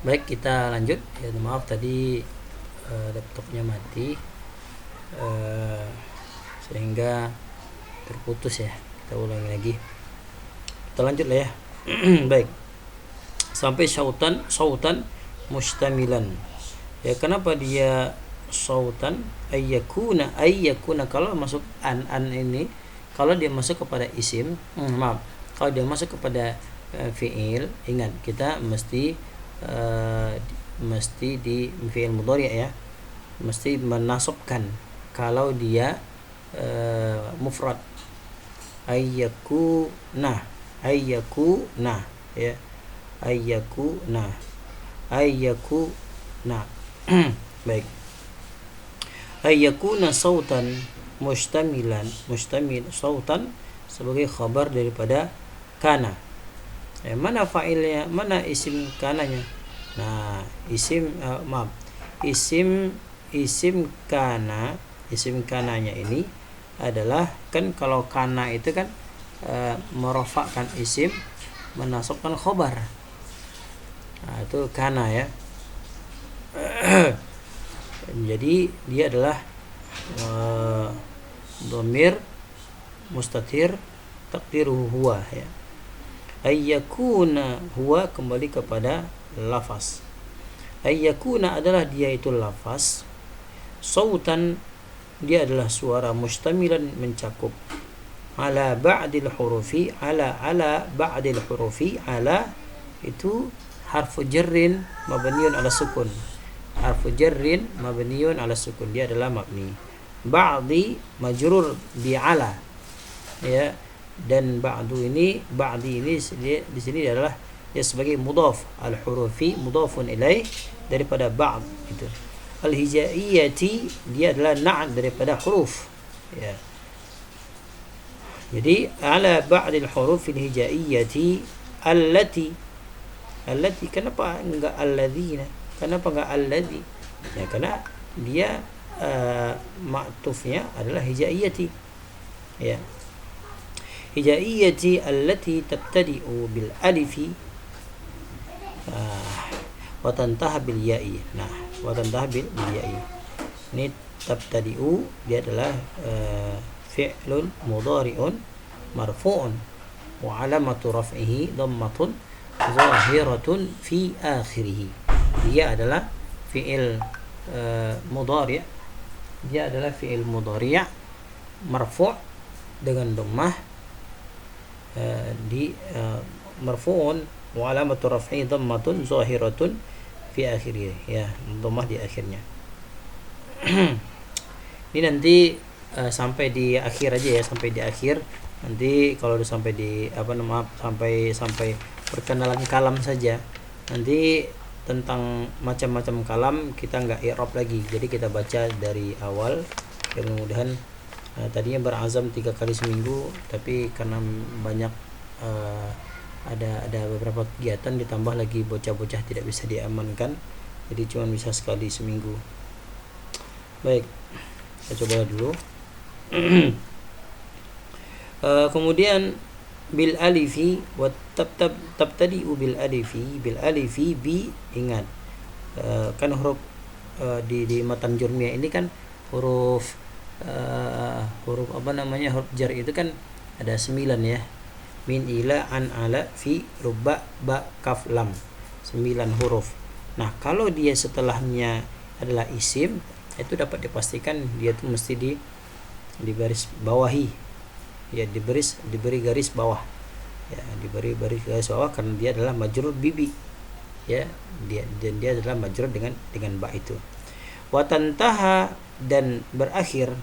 Baik, kita lanjut. Ya, maaf tadi laptopnya mati, sehingga terputus ya. Kita ulangi lagi. Kita lanjut lah ya. Baik. Sampai sautan mustamilan. Ya, kenapa dia sautan? Ayyakuna kalau masuk an ini, kalau dia masuk kepada isim, maaf, kalau dia masuk kepada fiil, ingat kita mesti di fiil mudhari ya, mesti menasabkan kalau dia mufrad. Ayyakuna ya, ayyakuna. Baik, ayyakuna sautan mustamil sautan sebagai khabar daripada kana. Mana fa'ilnya, mana isim kananya? Nah, isim kananya ini adalah, kan kalau kana itu kan merofakkan isim, menasabkan khobar. Nah, itu kana ya. Jadi dia adalah dhamir mustatir taqdiruhu huwa ya. Ayyakuna huwa kembali kepada lafaz. Ayyakuna adalah dia itu lafaz. Sautan dia adalah suara, mustamilan mencakup, ala ba'dil hurufi, ala ba'dil hurufi. Ala itu harfu jarrin mabniun ala sukun. Harfu jarrin mabniun ala sukun, dia adalah mabni. Ba'di majrur bi ala ya. Dan ba'di ini di sini adalah dia sebagai mudhaf, al hurufi mudhafun ilaih daripada ba'd itu. Al hijaiyati dia adalah na'at daripada huruf ya. Jadi ala ba'd al huruf al hijaiyati allati kenapa enggak alladzina, kenapa enggak alladzi ya? Karena dia ma'tufnya adalah hijaiyati ya. Hijaiyati allati tabtadi'u bil alifi wa tantaha bil ya'i. Nah, wa tantaha bil ya'i. Ini tabtadi'u dia adalah fi'lun mudhari'un marfu'un wa 'alamatu raf'ihi dhammatun zahiratun fi akhirih. Dia adalah fi'il mudhari'. Dia adalah fi'il mudhari' marfu' dengan dhammah di marfu'un wa alamatu raf'i dhammatun zahiratun fi akhirih ya, dhammah di akhirnya. Ini nanti sampai di akhir aja ya, sampai di akhir. Nanti kalau udah sampai di sampai perkenalan kalam saja, nanti tentang macam-macam kalam kita nggak i'rab lagi, jadi kita baca dari awal. Ya, mudah-mudahan tadinya berazam 3 kali seminggu, tapi karena banyak ada beberapa kegiatan, ditambah lagi bocah-bocah tidak bisa diamankan, jadi cuma bisa sekali seminggu. Baik, kita coba dulu. Kemudian bil alifi wa tabtadi'u bil alifi bi, ingat kan huruf di matan jurmiyah ini kan huruf huruf jar itu kan ada 9 ya. Min, ila, an, ala, fi, rubba, ba, kaf, lam, 9 huruf. Nah, kalau dia setelahnya adalah isim, itu dapat dipastikan dia itu mesti di garis bawahi ya, diberi garis bawah ya, diberi garis bawah karena dia adalah majrur bibi ya, dia adalah majrur dengan ba itu. Wa tantaha dan berakhir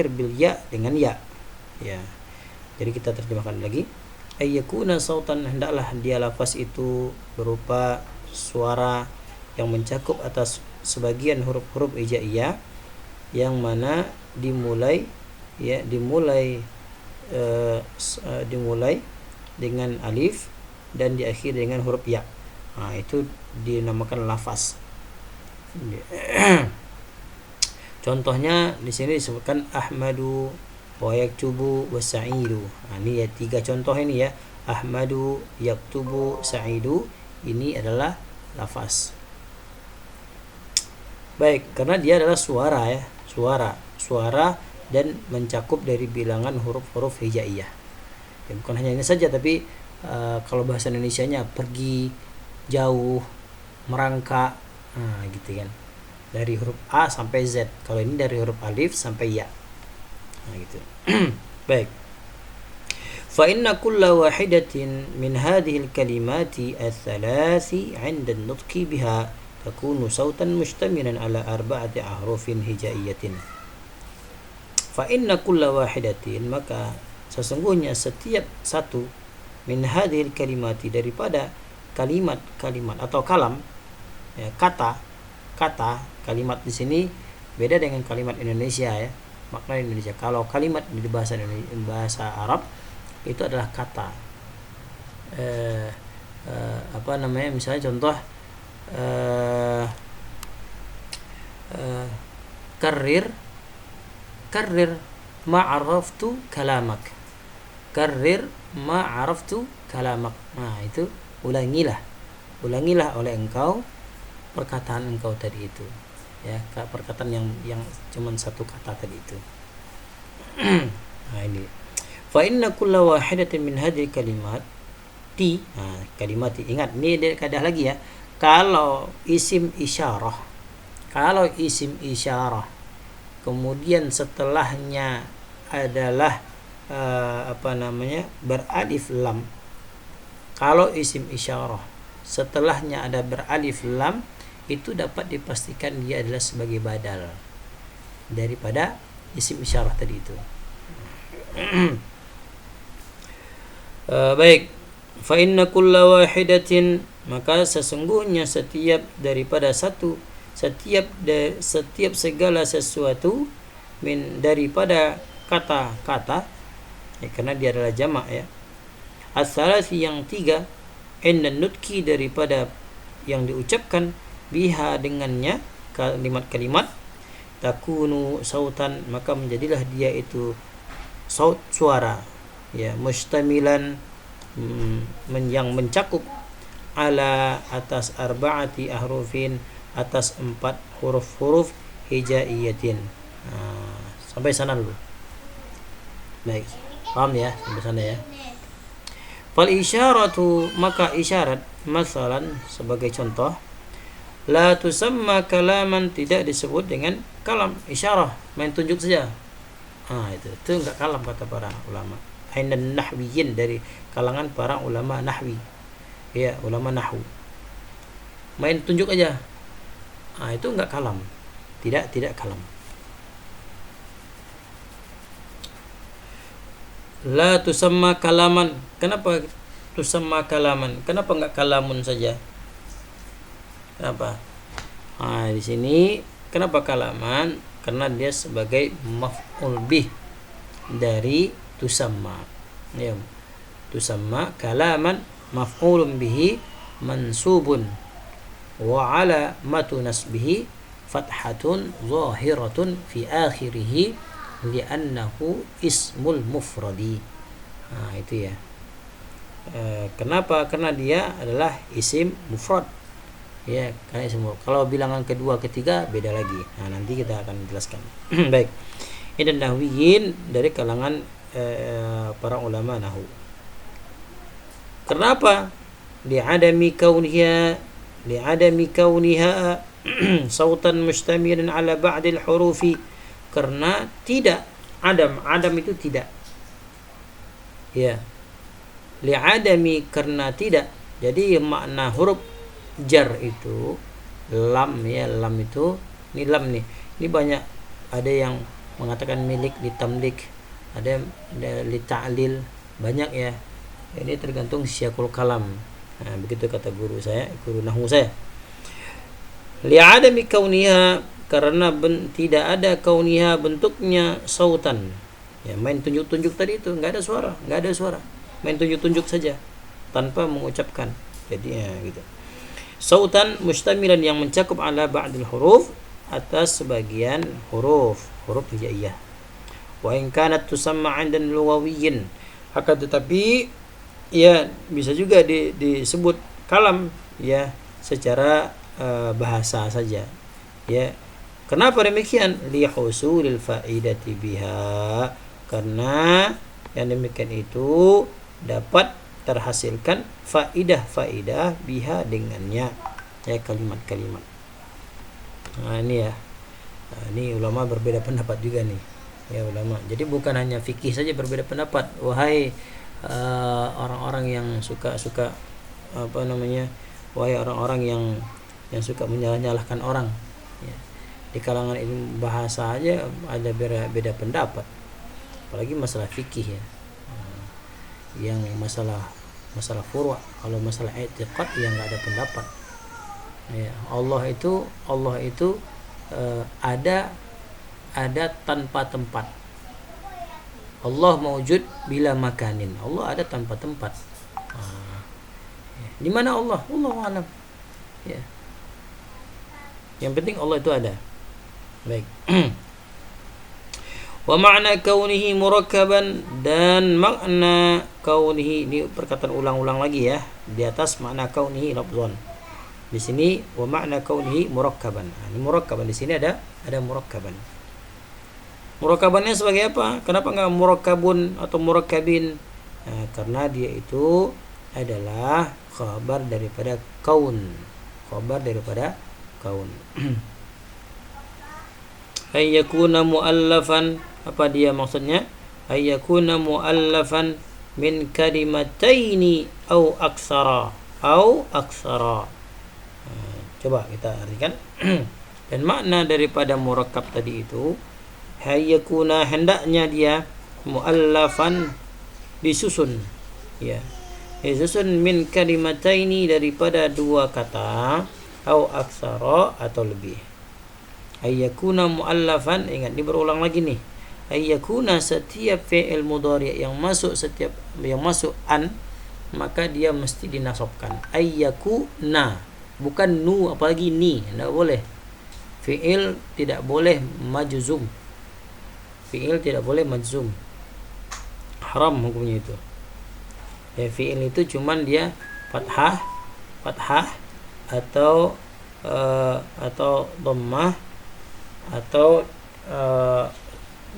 bil ya, dengan ya. Jadi kita terjemahkan lagi. Ayyakuna sautan, hendaklah dia lafaz itu berupa suara yang mencakup atas sebagian huruf-huruf hijaiyah yang mana dimulai dengan alif dan diakhiri dengan huruf ya. Nah, itu dinamakan lafaz. Contohnya di sini disebutkan Ahmadu wa yaktubu wa sa'idu. Nah, ini ya 3 contoh ini ya. Ahmadu, yaktubu, sa'idu. ini adalah lafaz. Baik, karena dia adalah suara ya, suara dan mencakup dari bilangan huruf-huruf hijaiyah. Ya, bukan hanya ini saja, tapi kalau bahasa Indonesianya pergi, jauh, merangkak, gitu kan. Dari huruf A sampai Z. Kalau ini dari huruf alif sampai ya. Gitu. Baik. Fa inna kulla wahidatin min hadhihi al-kalimati ats-tsalasi 'inda an-nutqi biha takunu sautan mustamilan ala arba'ati ahrufin hijaiyatin. Fa inna kulla wahidatin, maka sesungguhnya setiap satu min hadhil kalimati, daripada kalimat-kalimat atau kalam, ya, kata kalimat di sini beda dengan kalimat Indonesia ya, makna Indonesia. Kalau kalimat di bahasa Arab itu adalah kata, misalnya contoh karir ma'araftu kalamak, karir ma'araftu kalamak. Nah, itu ulangilah oleh engkau perkataan engkau tadi itu, ya, perkataan yang cuma satu kata tadi itu. Nah, ini fa inna kulla wahidatin min hadhihi kalimati, kalimati, ingat ini ada kaedah lagi ya. Kalau isim isyarah kemudian setelahnya adalah beralif lam. Kalau isim isyarah setelahnya ada beralif lam, itu dapat dipastikan dia adalah sebagai badal daripada isim isyarah tadi itu. Baik. Fa inna kulla wahidatin, maka sesungguhnya setiap segala sesuatu daripada kata-kata, ya, karena dia adalah jamak ya. Ats-tsalasi, yang tiga, inna nutki, daripada yang diucapkan, biha, dengannya, kalimat-kalimat, takunu sautan, maka menjadilah dia itu saut, suara, ya, mustamilan, yang mencakup, ala, atas arba'ati ahrufin, atas 4 huruf-huruf hijaiyatin. Sampai sana dulu. Baik, paham ya sampai sana ya. Fal isyaratu, maka isyarat, masalan, sebagai contoh, la tusamma kalaman, tidak disebut dengan kalam. Isyarah, main tunjuk saja. Itu enggak kalam kata para ulama. Ainan nahwiyin, dari kalangan para ulama nahwi. Ya, ulama nahwu. Main tunjuk aja. Itu enggak kalam. Tidak kalam. La tusamma kalaman. Kenapa tusamma kalaman? Kenapa enggak kalamun saja? Kenapa? Di sini kenapa kalaman? Karena dia sebagai maf'ul bih dari tusamma. Ya. Tusamma kalaman maf'ulun bihi mansubun wa alamatu nasbihi fathatun zahiratun fi akhirih li'annahu ismul mufradi. Itu ya. Kenapa? Karena dia adalah isim mufrad. Ya, karena isim mufrad. Kalau bilangan kedua, ketiga beda lagi. Nanti kita akan jelaskan. Baik. Ini nahwiyin dari kalangan para ulama nahwu. Kenapa? Li'adami kauniha sautan mustamilan ala ba'dil hurufi, karena tidak, adam itu tidak, ya, li'adami, karena tidak. Jadi makna huruf jar itu lam, ya, lam itu, ini lam nih, ini banyak, ada yang mengatakan milik litamlik, ada li ta'lil, banyak ya. Ini tergantung syiakul kalam. Begitu kata guru nahwu saya. Li'adami kauniha, karena tidak ada kauniha, bentuknya sautan, ya, main tunjuk-tunjuk tadi itu, enggak ada suara, main tunjuk-tunjuk saja tanpa mengucapkan. Jadi ya gitu. Sautan mustamilan, yang mencakup ala ba'dil huruf, atas sebagian huruf hijaiyah. Wa in kanat tusamma 'indan lughawiyyin, akan tetapi ya bisa juga disebut kalam ya secara bahasa saja. Ya. Kenapa demikian? Li husulil faidati biha. Karena yang demikian itu dapat terhasilkan faidah-faidah biha dengannya. Ya, kalimat-kalimat. Nah, ini ya. Nah, ini ulama berbeda pendapat juga nih. Ya, ulama. Jadi bukan hanya fikih saja berbeda pendapat. Wahai orang-orang yang suka wahai orang-orang yang suka menyalah-nyalahkan orang, ya. Di kalangan ilmu bahasa aja ada beda pendapat, apalagi masalah fikih ya. Yang masalah furu', kalau masalah i'tiqad yang nggak ada pendapat. Ya, Allah itu ada tanpa tempat. Allah mawjud bila makanin. Allah ada tanpa tempat. Di mana Allah? Allahu a'lam. Ya. Yang penting Allah itu ada. Baik. Wa ma'na kaunihi murakkaban, dan makna kaunihi, ini perkataan ulang-ulang lagi ya. Di atas makna kaunihi lafzan. Di sini wa ma'na kaunihi murakkaban. Nah, ini murakkaban, di sini ada murakkaban. Murakkabannya sebagai apa? Kenapa enggak murakkabun atau murakkabin? Nah, karena dia itu adalah khabar daripada kaun. Khabar daripada kaun. Ayyakuna muallafan, apa dia maksudnya? Ayyakuna muallafan min kalimataini au aksara. Coba kita artikan. Dan makna daripada murakkab tadi itu, ayyakuna, hendaknya dia, muallafan, disusun, ya, disusun min kalimataini, daripada dua kata, au aksara, atau lebih. Ayyakuna muallafan, ingat ini berulang lagi nih. Ayyakuna, setiap fi'il mudhari' yang masuk an, maka dia mesti dinasabkan. Ayyakuna, bukan nu, apalagi ni, tidak boleh. Fi'il tidak boleh majzum. Fi'il tidak boleh majzum. Haram hukumnya itu. Ya, fi'il itu cuman dia fathah atau dhammah atau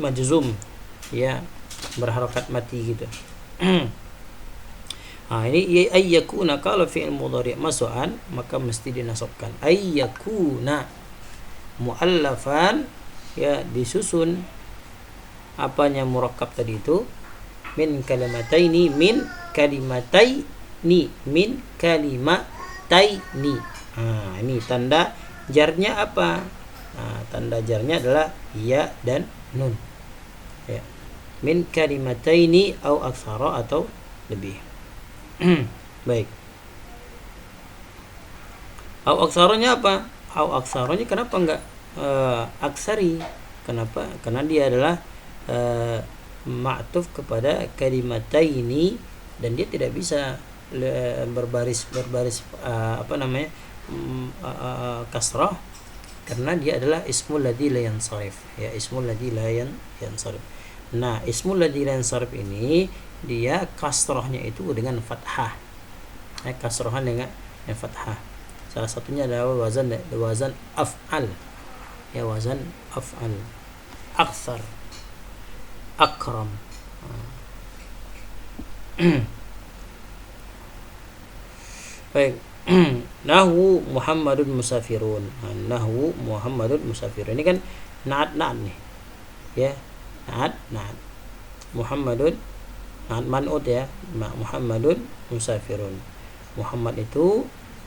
majzum, ya, berharakat mati gitu. Nah, ini ayyakuna, kalau fi'il mudhari' masukan maka mesti dinasabkan. Ayyakuna muallafan, ya, disusun apanya murakkab tadi itu, min kalimataini, ini tanda jarnya apa? Nah, tanda jarnya adalah ya dan nun. Ya. Min kalimataini au aksara, atau lebih. Baik. Au aksaranya apa? Au aksaranya kenapa enggak aksari? Kenapa? Karena dia adalah ma'tuf kepada kalimataini, dan dia tidak bisa berbaris kasrah, karena dia adalah ismul ladzi la yansarif, ya, ismul ladzi la yansarif. Nah, ismul ladzi la yansarif ini dia kasrahnya itu dengan fathah. Kasrahan dengan fathah. Salah satunya adalah wazan af'al. Ya, wazan af'al. Aktsar, akram. Baik. Nahwu Muhammadun musafirun. Nahwu Muhammadun musafirun. Ini kan naat nih. Ya, naat. Muhammadun naat man'ut, ya. Muhammadun musafirun. Muhammad itu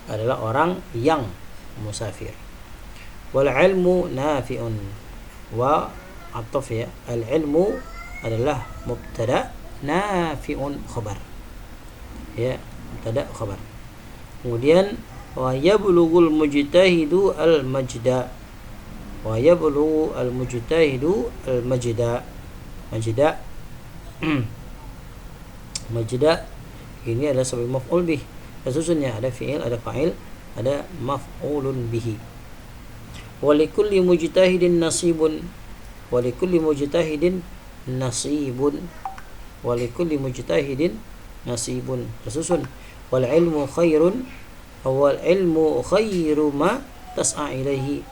adalah orang yang musafir. Wal ilmu nafi'un, wa ataf, ya. Al ilmu adalah mubtada, nafi'un khabar. Ya, mubtada khabar. Kemudian wa yablughul mujtahidu al majda. Wa yablughu al mujtahidu al majda. Majda ini adalah sebagai maf'ul bih. Susunnya ada fi'il, ada fa'il, ada maf'ulun bihi. Wa likulli mujtahidin nasibun. Wa likulli mujtahidin nasibun. Wa likulli mujtahidin nasibun. Susun. Wal ilmu khairun wal ilmu khairu ma tas'a ilaihi.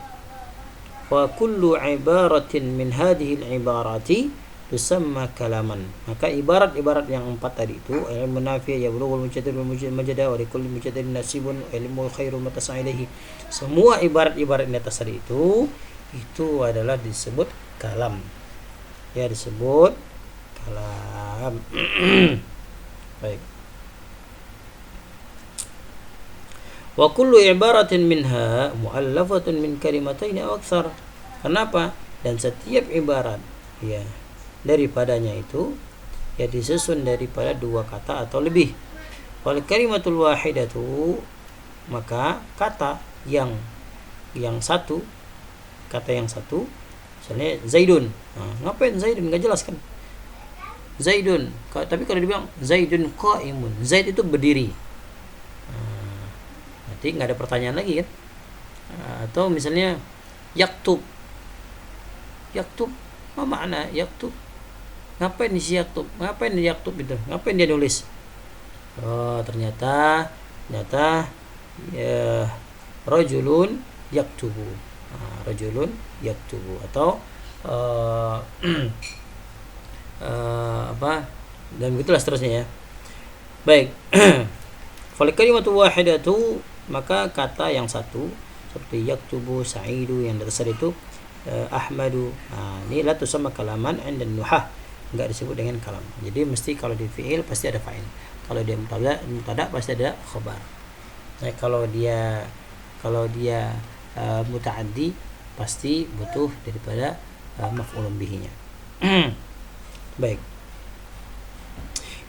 Wa kullu ibaratin min hadhihi al-ibarati tusamma kalaman. Maka ibarat-ibarat yang 4 tadi itu, ilmu nafi' ya bulughul mujadid wal mujadid wa likulli mujadidin nasibun ilmu khairu ma tas'a ilaihi. Semua ibarat-ibarat di atas tadi itu adalah disebut kalam. Ya, disebut kalam. Baik. Wa kullu ibaratin minha mu'allafatun min kalimatain aw aktsar. Kenapa? Dan setiap ibarat ya daripadanya itu ya disusun daripada 2 kata atau lebih. Wal kalimatul wahidatu, maka kata yang satu, misalnya Zaidun. Ngapain Zaidun? Enggak jelas kan? Zaidun. Tapi kalau dibilang Zaidun qaimun, Zaid itu berdiri. Berarti nggak ada pertanyaan lagi kan? Atau misalnya yaktub, apa makna yaktub? Ngapain isi yaktub? Ngapain dia yaktub itu? Ngapain dia nulis? Oh, ternyata ya, rajulun yaktubu. Rajulun yaktubu. Atau apa? Dan begitulah seterusnya ya. Baik. Fal kalimatu wahidatu, maka kata yang satu seperti yaktubu, sa'idu yang dasar itu, ahmadu. Ini la tusamma kalaman 'inda nuhah, enggak disebut dengan kalam. Jadi mesti kalau di fi'il pasti ada fa'il. Kalau dia mubtada pasti ada khabar. Nah, kalau dia muta'addi pasti butuh daripada maf'ulun bihinya. Baik.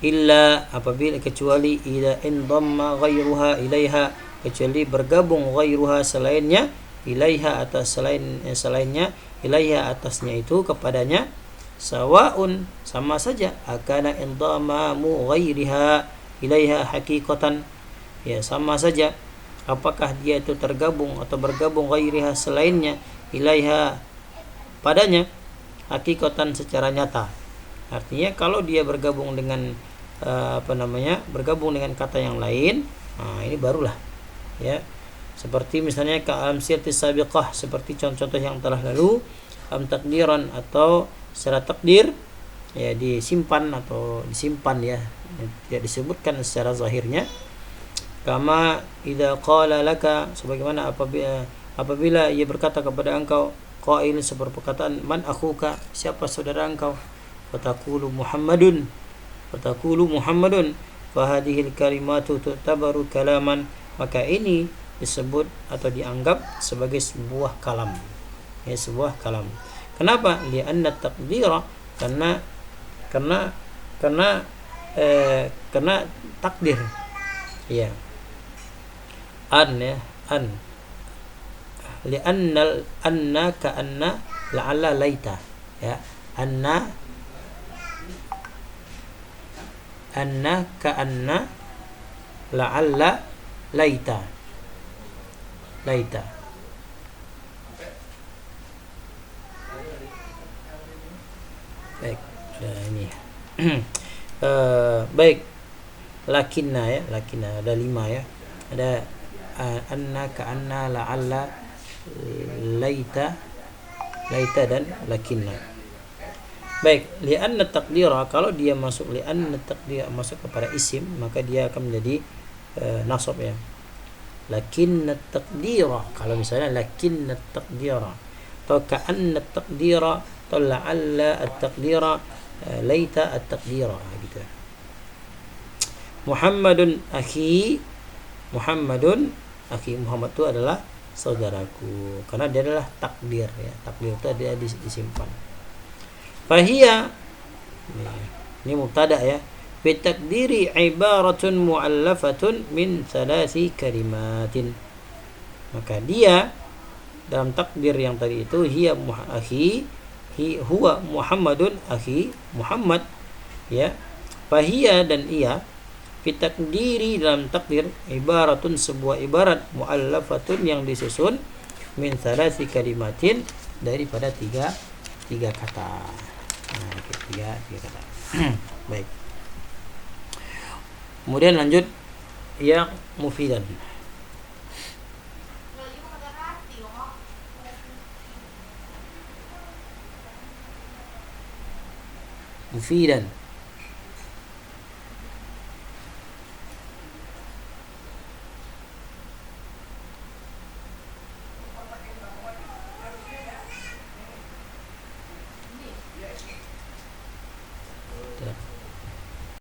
Illa, apabila kecuali ila indamma ghairuha ilaiha, kecuali bergabung ghairuha selainnya, ilaiha atas selainnya, ilaiha atasnya itu kepadanya, sawaun sama saja, akana indamamu ghairiha ilaiha haqiqatan, ya sama saja apakah dia itu tergabung atau bergabung ghairiha selainnya, ilaiha padanya, haqiqatan secara nyata. Artinya kalau dia bergabung dengan bergabung dengan kata yang lain, ini barulah ya, seperti misalnya ka'amsiyatis sabiqah, seperti contoh-contoh yang telah lalu, takdiran atau secara takdir ya disimpan ya, tidak disebutkan secara zahirnya. Kama idza qala laka, sebagaimana apabila ia berkata kepada engkau, qail, seperti perkataan man akhuka, siapa saudara engkau, fataqulu Muhammadun, fahadihil kalimatu tu'tabaru kalaman, maka ini disebut atau dianggap sebagai sebuah kalam, ya sebuah kalam. Kenapa? Li'anna taqdira, karena takdir ya, an li'anna ka'anna la'alla laita, ya anna ka'anna la'alla laita. Baik, ini baik, lakinna ya, lakinna ada 5 ya, ada anna, ka'anna, la'alla, laita dan lakinna. Baik, li'anna taqdira, kalau dia masuk li'anna taqdira masuk kepada isim, maka dia akan menjadi nasab ya. Lakinna taqdira, kalau misalnya lakinna taqdira atau ka'anna taqdira atau la'alla at-taqdira, laita at-taqdira gitu. Muhammadun akhi, Muhammad itu adalah saudaraku, karena dia adalah takdir ya, takdir itu dia disimpan. Fahiyya, ini mubtada ya, bitakdiri ibaratun mu'allafatun min 3 kalimatin, maka dia dalam takdir yang tadi itu, hiya akhi, huwa Muhammadun akhi, Muhammad ya, fahiyya dan ia, bitakdiri dalam takdir, ibaratun sebuah ibarat, mu'allafatun yang disusun, min 3 kalimatin daripada tiga kata. Tiga kata. Baik. Kemudian lanjut yang mufidan. mufidan.